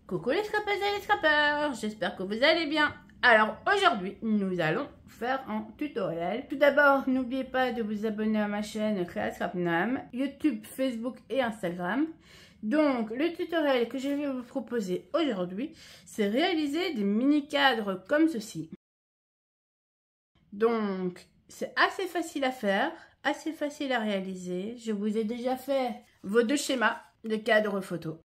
Coucou les scrappers et les scrappers, j'espère que vous allez bien. Alors aujourd'hui, nous allons faire un tutoriel. Tout d'abord, n'oubliez pas de vous abonner à ma chaîne Create-Scrap-Nam, YouTube, Facebook et Instagram. Donc, le tutoriel que je vais vous proposer aujourd'hui, c'est réaliser des mini-cadres comme ceci. Donc, c'est assez facile à faire, assez facile à réaliser. Je vous ai déjà fait vos deux schémas de cadres photo.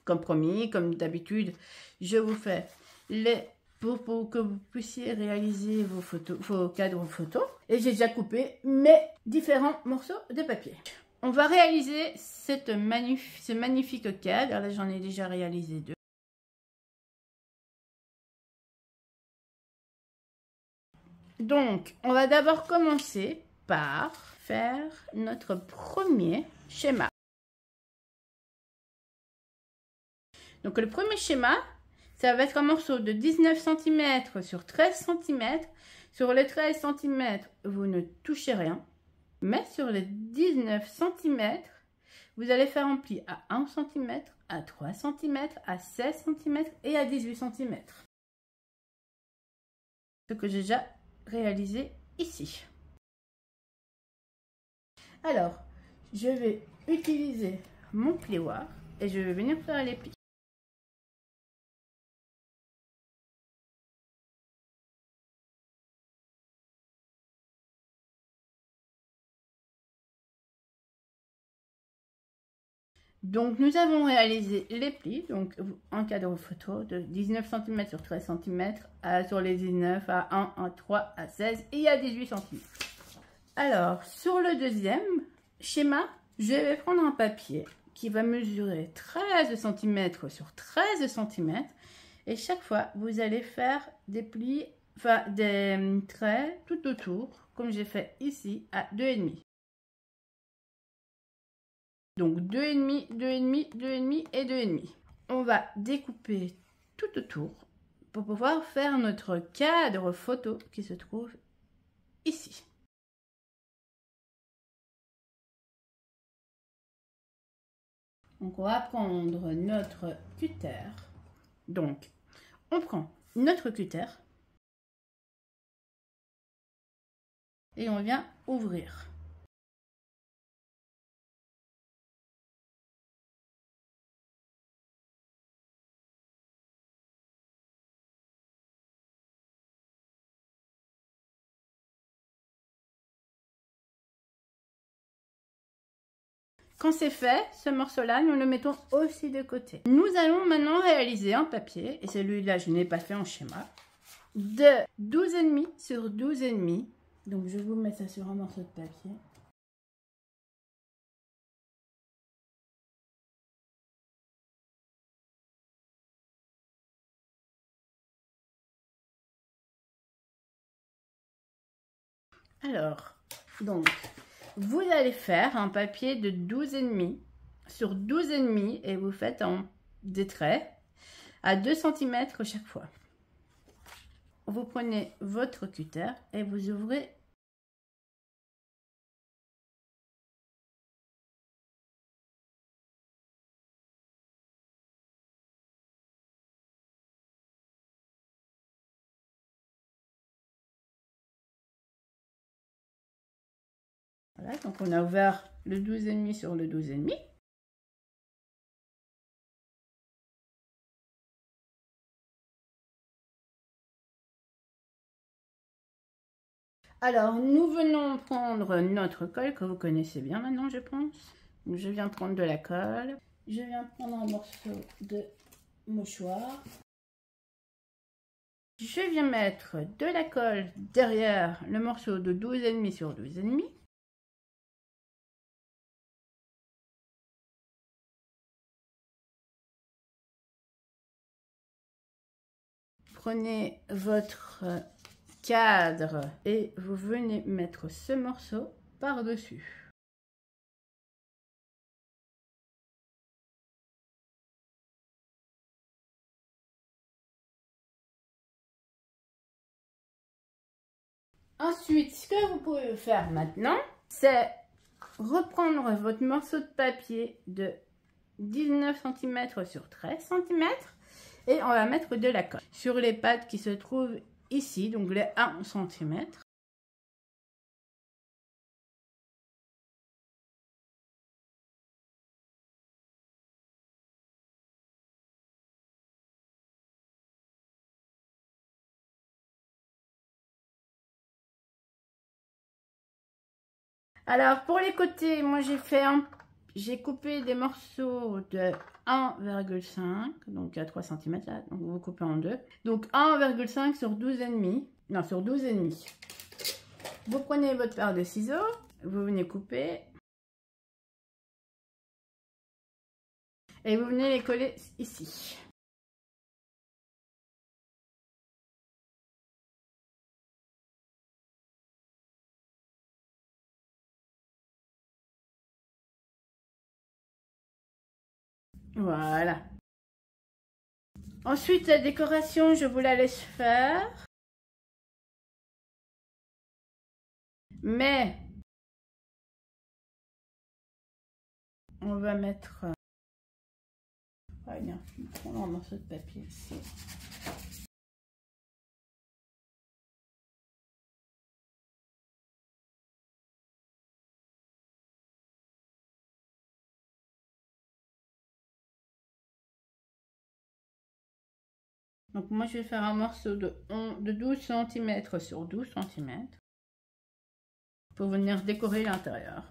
Comme promis, comme d'habitude, je vous fais les pour que vous puissiez réaliser vos cadres photos. Et j'ai déjà coupé mes différents morceaux de papier. On va réaliser ce magnifique cadre. Là, j'en ai déjà réalisé deux. Donc, on va d'abord commencer par faire notre premier schéma. Donc le premier schéma, ça va être un morceau de 19 cm sur 13 cm. Sur les 13 cm, vous ne touchez rien. Mais sur les 19 cm, vous allez faire un pli à 1 cm, à 3 cm, à 16 cm et à 18 cm. Ce que j'ai déjà réalisé ici. Alors, je vais utiliser mon plioir et je vais venir faire les plis. Donc, nous avons réalisé les plis, donc un cadre photo de 19 cm sur 13 cm, sur les 19 à 1, à 3, à 16 et à 18 cm. Alors, sur le deuxième schéma, je vais prendre un papier qui va mesurer 13 cm sur 13 cm et chaque fois, vous allez faire des plis, enfin des traits tout autour, comme j'ai fait ici à 2,5. Donc 2,5, 2,5, 2,5 et 2,5. On va découper tout autour pour pouvoir faire notre cadre photo qui se trouve ici. Donc on va prendre notre cutter. Donc on prend notre cutter et on vient ouvrir. Quand c'est fait, ce morceau-là, nous le mettons aussi de côté. Nous allons maintenant réaliser un papier, et celui-là, je n'ai pas fait en schéma, de 12,5 sur 12,5. Donc, je vous mets ça sur un morceau de papier. Alors, donc, vous allez faire un papier de 12,5 sur 12,5 et vous faites des traits à 2 cm chaque fois. Vous prenez votre cutter et vous ouvrez . Voilà, donc on a ouvert le 12,5 sur le 12,5. Alors, nous venons prendre notre colle que vous connaissez bien maintenant, je pense. Donc, je viens prendre de la colle. Je viens prendre un morceau de mouchoir. Je viens mettre de la colle derrière le morceau de 12,5 sur 12,5. Prenez votre cadre et vous venez mettre ce morceau par-dessus. Ensuite, ce que vous pouvez faire maintenant, c'est reprendre votre morceau de papier de 19 cm sur 13 cm. Et on va mettre de la colle sur les pattes qui se trouvent ici, donc les 1 cm. Alors pour les côtés, moi j'ai coupé des morceaux de 1,5, donc à 3 cm là, donc vous coupez en deux. Donc 1,5 sur 12,5, non sur 12,5. Vous prenez votre paire de ciseaux, vous venez couper. Et vous venez les coller ici. Voilà. Ensuite, la décoration, je vous la laisse faire. Mais, on va mettre... Ah bien, je vais prendre un morceau de papier ici. Donc moi, je vais faire un morceau de 12 cm sur 12 cm pour venir décorer l'intérieur.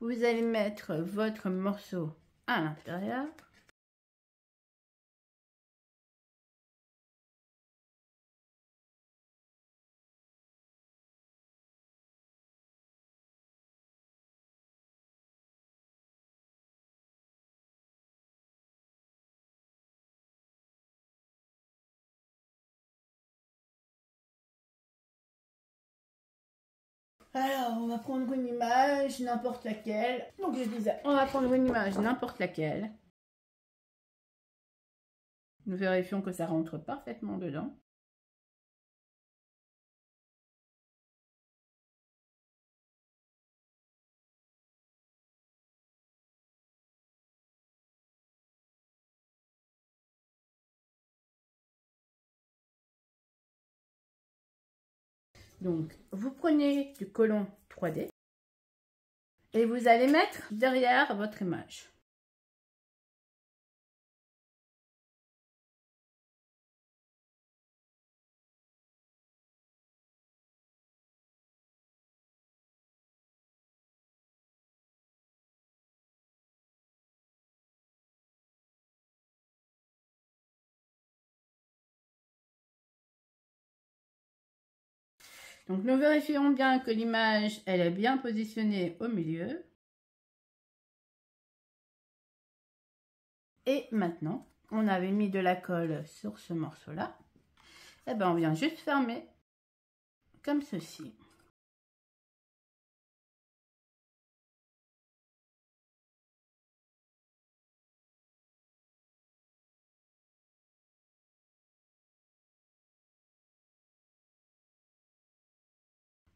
Vous allez mettre votre morceau à l'intérieur. Alors, on va prendre une image, n'importe laquelle. Donc, je disais, on va prendre une image, n'importe laquelle. Nous vérifions que ça rentre parfaitement dedans. Donc, vous prenez du collon 3D et vous allez mettre derrière votre image. Donc, nous vérifions bien que l'image, elle est bien positionnée au milieu. Et maintenant, on avait mis de la colle sur ce morceau-là. Et bien, on vient juste fermer comme ceci.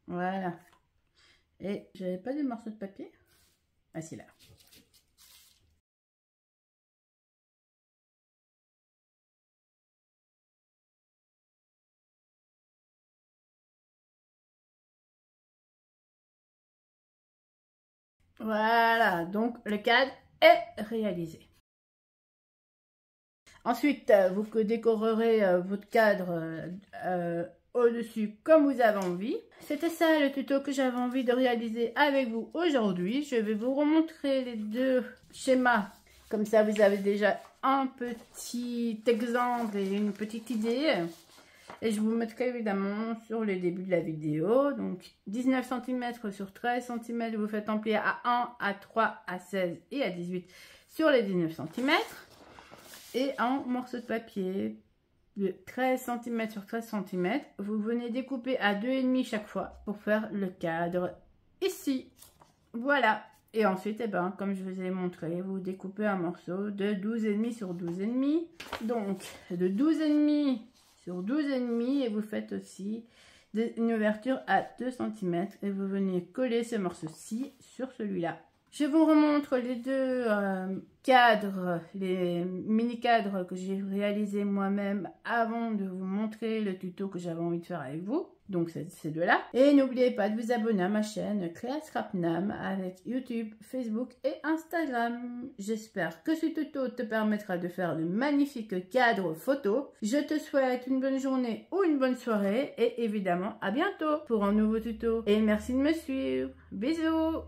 Voilà. Et j'avais pas de morceau de papier. Ah, c'est là. Voilà, donc le cadre est réalisé. Ensuite, vous décorerez votre cadre au-dessus comme vous avez envie. C'était ça le tuto que j'avais envie de réaliser avec vous aujourd'hui. Je vais vous remontrer les deux schémas. Comme ça, vous avez déjà un petit exemple et une petite idée. Et je vous mettrai évidemment sur le début de la vidéo. Donc 19 cm sur 13 cm, vous faites en plier à 1, à 3, à 16 et à 18 sur les 19 cm. Et un morceau de papier de 13 cm sur 13 cm. Vous venez découper à 2,5 chaque fois pour faire le cadre ici. Voilà. Et ensuite, eh ben, comme je vous ai montré, vous découpez un morceau de 12,5 sur 12,5. Donc, de 12,5 sur 12,5 et vous faites aussi une ouverture à 2 cm et vous venez coller ce morceau-ci sur celui-là. Je vous remontre les deux cadres, les mini-cadres que j'ai réalisés moi-même avant de vous montrer le tuto que j'avais envie de faire avec vous. Donc, c'est ces deux-là. Et n'oubliez pas de vous abonner à ma chaîne Créa Scrapnam avec YouTube, Facebook et Instagram. J'espère que ce tuto te permettra de faire de magnifiques cadres photos. Je te souhaite une bonne journée ou une bonne soirée et évidemment à bientôt pour un nouveau tuto. Et merci de me suivre. Bisous!